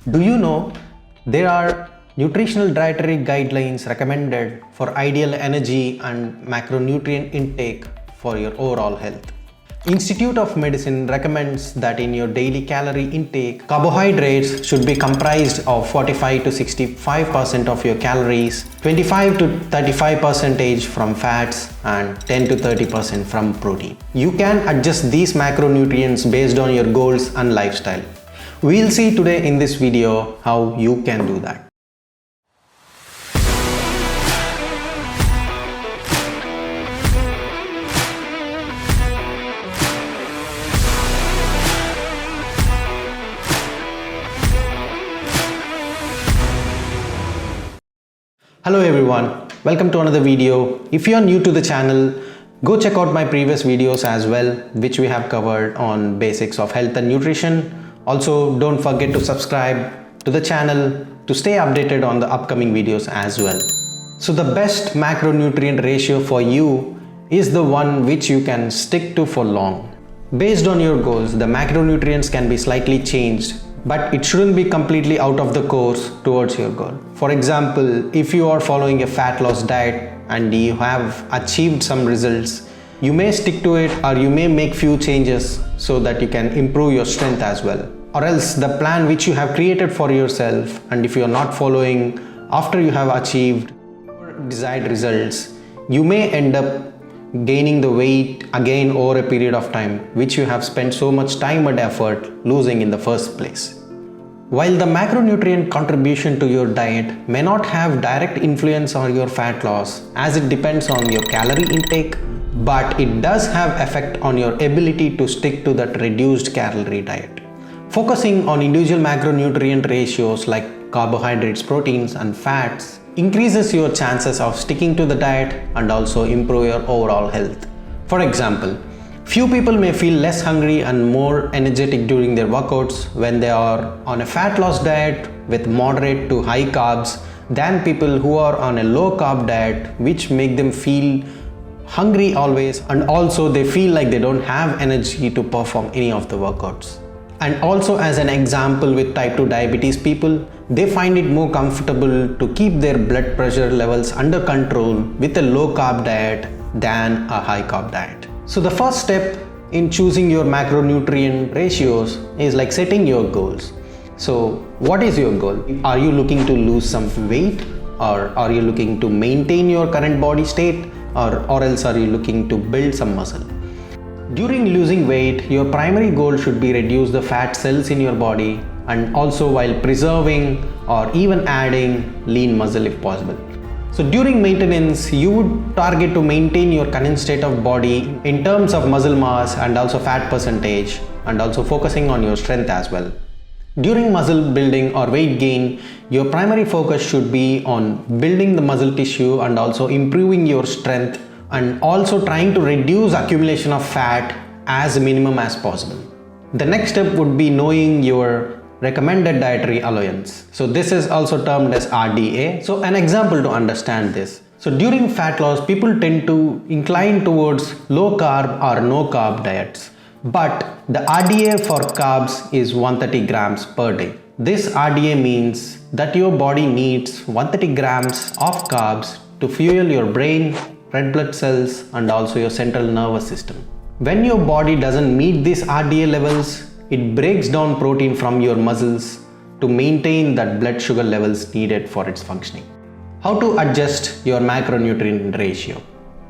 Do you know there are nutritional dietary guidelines recommended for ideal energy and macronutrient intake for your overall health? Institute of Medicine recommends that in your daily calorie intake, carbohydrates should be comprised of 45 to 65% of your calories, 25 to 35% from fats, and 10 to 30% from protein. You can adjust these macronutrients based on your goals and lifestyle. We'll see today in this video how you can do that. Hello everyone, welcome to another video. If you are new to the channel, go check out my previous videos as well, which we have covered on basics of health and nutrition. Also, don't forget to subscribe to the channel to stay updated on the upcoming videos as well. So the best macronutrient ratio for you is the one which you can stick to for long. Based on your goals, the macronutrients can be slightly changed, but it shouldn't be completely out of the course towards your goal. For example, if you are following a fat loss diet and you have achieved some results, you may stick to it or you may make few changes so that you can improve your strength as well. Or else the plan which you have created for yourself, and if you are not following after you have achieved your desired results, you may end up gaining the weight again over a period of time which you have spent so much time and effort losing in the first place. While the macronutrient contribution to your diet may not have direct influence on your fat loss as it depends on your calorie intake, but it does have effect on your ability to stick to that reduced calorie diet. Focusing on individual macronutrient ratios like carbohydrates, proteins and fats increases your chances of sticking to the diet and also improve your overall health. For example, few people may feel less hungry and more energetic during their workouts when they are on a fat loss diet with moderate to high carbs than people who are on a low carb diet, which make them feel hungry always, and also they feel like they don't have energy to perform any of the workouts. And also, as an example, with type 2 diabetes people, they find it more comfortable to keep their blood pressure levels under control with a low carb diet than a high carb diet. So the first step in choosing your macronutrient ratios is like setting your goals. So what is your goal? Are you looking to lose some weight, or are you looking to maintain your current body state, or else are you looking to build some muscle? During losing weight, your primary goal should be reduce the fat cells in your body, and also while preserving or even adding lean muscle if possible. So during maintenance, you would target to maintain your current state of body in terms of muscle mass and also fat percentage, and also focusing on your strength as well. During muscle building or weight gain, your primary focus should be on building the muscle tissue and also improving your strength, and also trying to reduce accumulation of fat as minimum as possible. The next step would be knowing your recommended dietary allowance. So this is also termed as RDA. So an example to understand this. So during fat loss, people tend to incline towards low carb or no carb diets. But the RDA for carbs is 130 grams per day. This RDA means that your body needs 130 grams of carbs to fuel your brain, red blood cells and also your central nervous system. When your body doesn't meet these RDA levels, it breaks down protein from your muscles to maintain that blood sugar levels needed for its functioning. How to adjust your macronutrient ratio?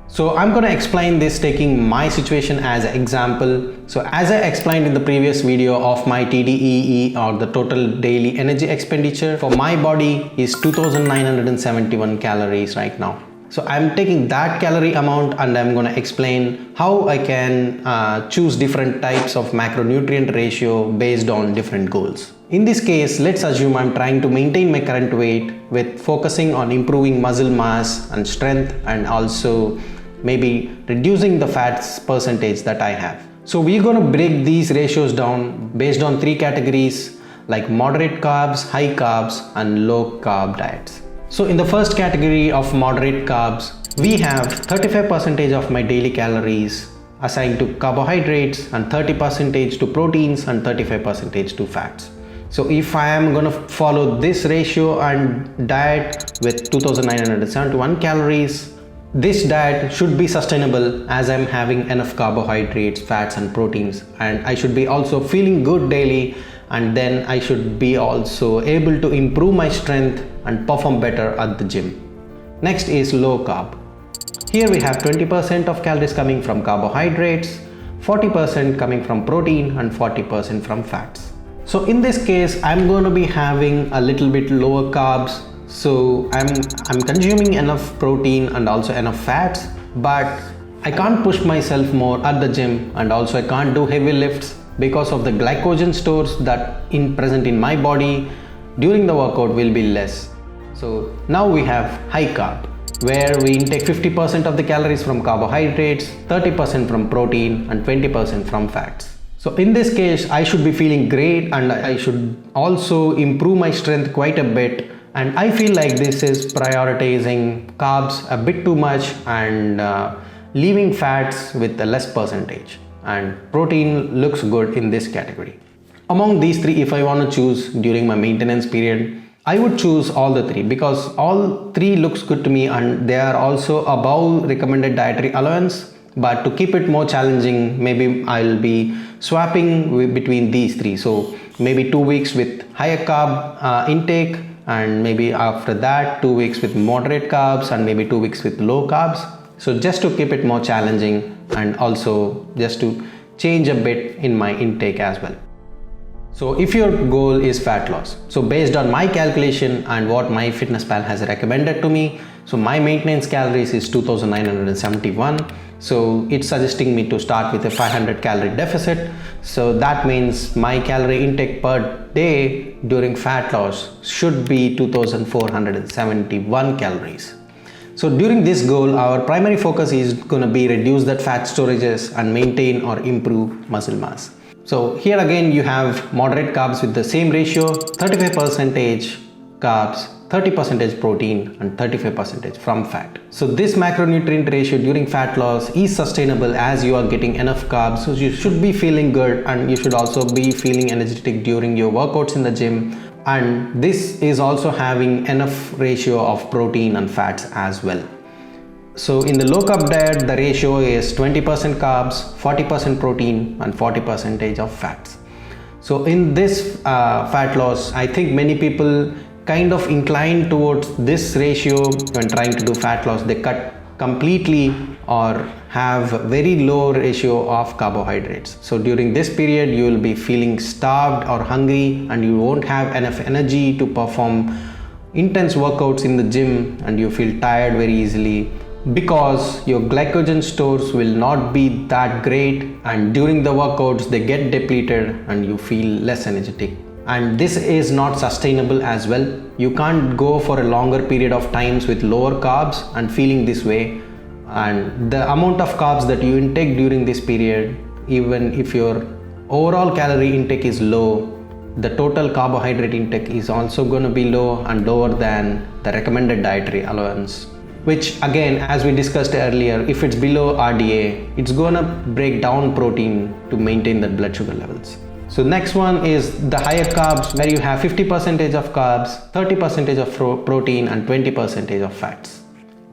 So I'm going to explain this taking my situation as an example. So as I explained in the previous video of my TDEE, or the total daily energy expenditure for my body, is 2971 calories right now. So I'm taking that calorie amount and I'm going to explain how I can choose different types of macronutrient ratio based on different goals. In this case, let's assume I'm trying to maintain my current weight with focusing on improving muscle mass and strength, and also maybe reducing the fats percentage that I have. So we're going to break these ratios down based on 3 categories like moderate carbs, high carbs and low carb diets. So in the first category of moderate carbs, we have 35% of my daily calories assigned to carbohydrates and 30% to proteins and 35% to fats. So if I am gonna follow this ratio and diet with 2971 calories, this diet should be sustainable as I'm having enough carbohydrates, fats and proteins, and I should be also feeling good daily, and then I should be also able to improve my strength and perform better at the gym. Next is low carb. Here we have 20% of calories coming from carbohydrates, 40% coming from protein and 40% from fats. So in this case, I'm going to be having a little bit lower carbs. So I'm consuming enough protein and also enough fats, but I can't push myself more at the gym, and also I can't do heavy lifts because of the glycogen stores that present in my body during the workout will be less. So now we have high carb, where we intake 50% of the calories from carbohydrates, 30% from protein and 20% from fats. So in this case, I should be feeling great, and I should also improve my strength quite a bit. And I feel like this is prioritizing carbs a bit too much and leaving fats with a less percentage. And protein looks good in this category. Among these three, if I want to choose during my maintenance period, I would choose all the three because all three looks good to me and they are also above recommended dietary allowance. But to keep it more challenging, maybe I'll be swapping between these three. So maybe 2 weeks with higher carb intake, and maybe after that 2 weeks with moderate carbs, and maybe 2 weeks with low carbs. So just to keep it more challenging, and also just to change a bit in my intake as well. So if your goal is fat loss, so based on my calculation and what MyFitnessPal has recommended to me, so my maintenance calories is 2971. So it's suggesting me to start with a 500 calorie deficit. So that means my calorie intake per day during fat loss should be 2471 calories. So during this goal, our primary focus is going to be reduce that fat storages and maintain or improve muscle mass. So here again you have moderate carbs with the same ratio, 35% carbs, 30% protein and 35% from fat. So this macronutrient ratio during fat loss is sustainable as you are getting enough carbs. So you should be feeling good, and you should also be feeling energetic during your workouts in the gym. And this is also having enough ratio of protein and fats as well. So in the low carb diet, the ratio is 20% carbs, 40% protein and 40% of fats. So in this fat loss, I think many people kind of incline towards this ratio when trying to do fat loss. They cut completely or have very low ratio of carbohydrates. So during this period, you will be feeling starved or hungry, and you won't have enough energy to perform intense workouts in the gym, and you feel tired very easily because your glycogen stores will not be that great, and during the workouts they get depleted and you feel less energetic. And this is not sustainable as well. You can't go for a longer period of times with lower carbs and feeling this way. And the amount of carbs that you intake during this period, even if your overall calorie intake is low, the total carbohydrate intake is also going to be low and lower than the recommended dietary allowance. Which again, as we discussed earlier, if it's below RDA, it's going to break down protein to maintain the blood sugar levels. So next one is the higher carbs, where you have 50% of carbs, 30% of protein and 20% of fats.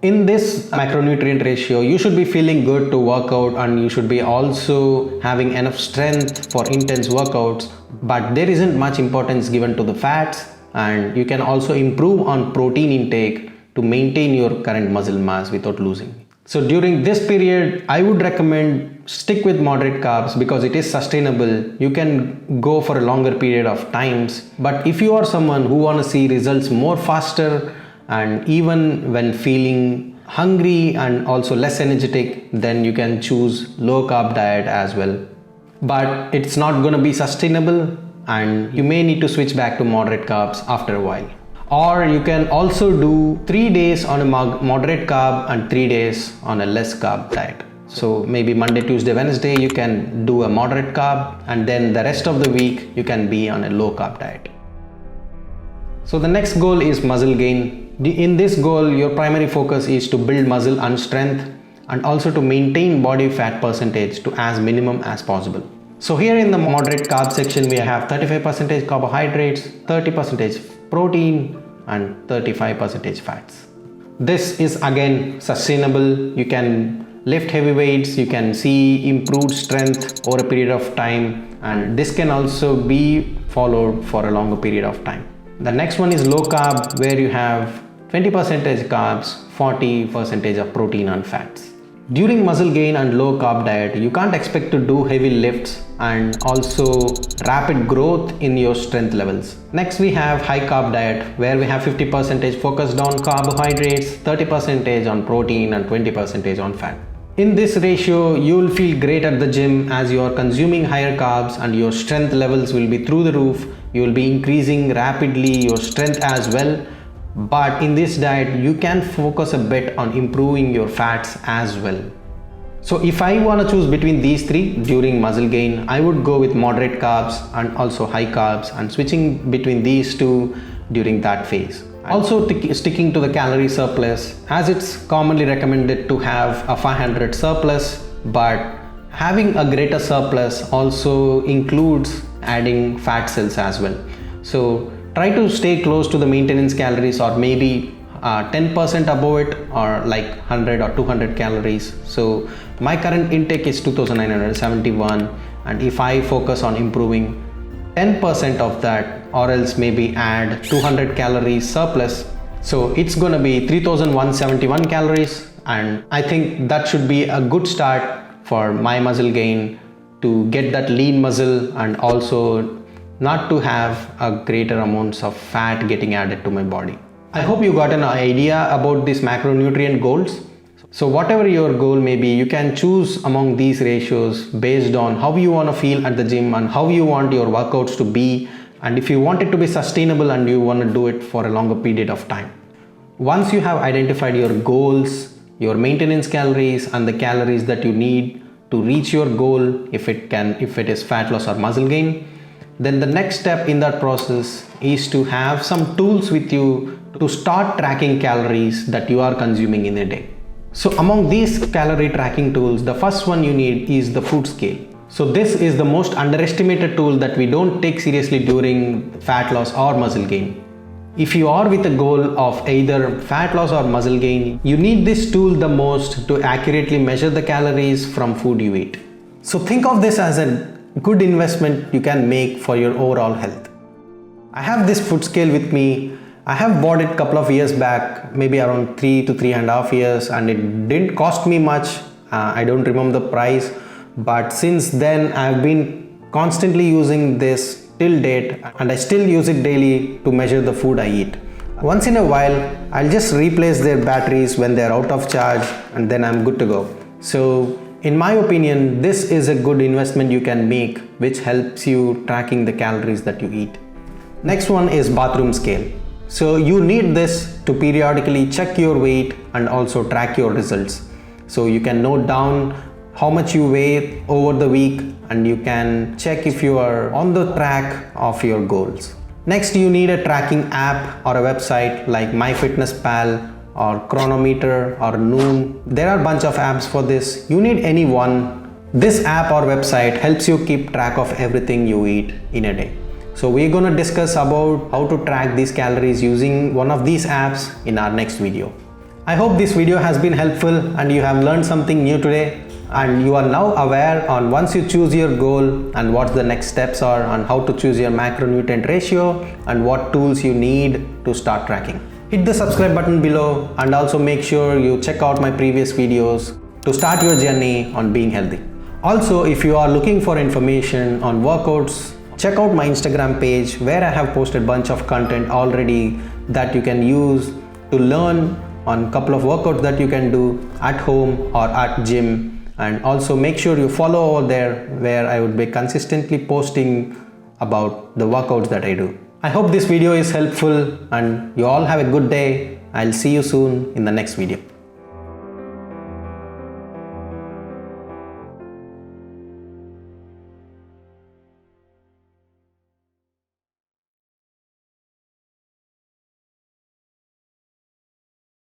In this macronutrient ratio, you should be feeling good to work out, and you should be also having enough strength for intense workouts, but there isn't much importance given to the fats, and you can also improve on protein intake to maintain your current muscle mass without losing. So during this period, I would recommend stick with moderate carbs because it is sustainable. You can go for a longer period of times. But if you are someone who want to see results more faster, and even when feeling hungry and also less energetic, then you can choose low carb diet as well. But it's not going to be sustainable, and you may need to switch back to moderate carbs after a while. Or you can also do 3 days on a moderate carb and 3 days on a less carb diet. So maybe Monday, Tuesday, Wednesday you can do a moderate carb, and then the rest of the week you can be on a low carb diet. So the next goal is muscle gain. In this goal, your primary focus is to build muscle and strength, and also to maintain body fat percentage to as minimum as possible. So here in the moderate carb section, we have 35% carbohydrates, 30% protein and 35% fats. This is again sustainable. You can lift heavy weights, you can see improved strength over a period of time, and this can also be followed for a longer period of time. The next one is low carb, where you have 20% carbs, 40% of protein and fats. During muscle gain and low carb diet, you can't expect to do heavy lifts and also rapid growth in your strength levels. Next we have high carb diet, where we have 50% focused on carbohydrates, 30% on protein and 20% on fat. In this ratio, you will feel great at the gym as you are consuming higher carbs and your strength levels will be through the roof. You will be increasing rapidly your strength as well. But in this diet, you can focus a bit on improving your fats as well. So if I want to choose between these three during muscle gain, I would go with moderate carbs and also high carbs, and switching between these two during that phase. Also sticking to the calorie surplus, as it's commonly recommended to have a 500 surplus, but having a greater surplus also includes adding fat cells as well. So try to stay close to the maintenance calories, or maybe 10% above it, or like 100 or 200 calories. So my current intake is 2971, and if I focus on improving 10% of that, or else maybe add 200 calories surplus, so it's gonna be 3171 calories, and I think that should be a good start for my muscle gain, to get that lean muscle and also not to have a greater amounts of fat getting added to my body. I hope you got an idea about these macronutrient goals. So whatever your goal may be, you can choose among these ratios based on how you want to feel at the gym and how you want your workouts to be, and if you want it to be sustainable and you want to do it for a longer period of time. Once you have identified your goals, your maintenance calories and the calories that you need to reach your goal, if it is fat loss or muscle gain, then the next step in that process is to have some tools with you to start tracking calories that you are consuming in a day. So among these calorie tracking tools, the first one you need is the food scale. So this is the most underestimated tool that we don't take seriously during fat loss or muscle gain. If you are with a goal of either fat loss or muscle gain, you need this tool the most to accurately measure the calories from food you eat. So think of this as a good investment you can make for your overall health. I have this food scale with me. I have bought it a couple of years back, maybe around 3 to 3.5 years, and it didn't cost me much. I don't remember the price, but since then I've been constantly using this till date, and I still use it daily to measure the food I eat. Once in a while, I'll just replace their batteries when they're out of charge, and then I'm good to go. So in my opinion, this is a good investment you can make, which helps you tracking the calories that you eat. Next one is bathroom scale. So you need this to periodically check your weight and also track your results. So you can note down how much you weigh over the week, and you can check if you are on the track of your goals. Next, you need a tracking app or a website like MyFitnessPal or Chronometer or Noom. There are a bunch of apps for this. You need any one. This app or website helps you keep track of everything you eat in a day. So we're going to discuss about how to track these calories using one of these apps in our next video. I hope this video has been helpful and you have learned something new today, and you are now aware on once you choose your goal and what the next steps are on how to choose your macronutrient ratio and what tools you need to start tracking. Hit the subscribe button below, and also make sure you check out my previous videos to start your journey on being healthy. Also, if you are looking for information on workouts, check out my Instagram page, where I have posted a bunch of content already that you can use to learn on a couple of workouts that you can do at home or at gym. And also make sure you follow over there, where I would be consistently posting about the workouts that I do. I hope this video is helpful and you all have a good day. I'll see you soon in the next video.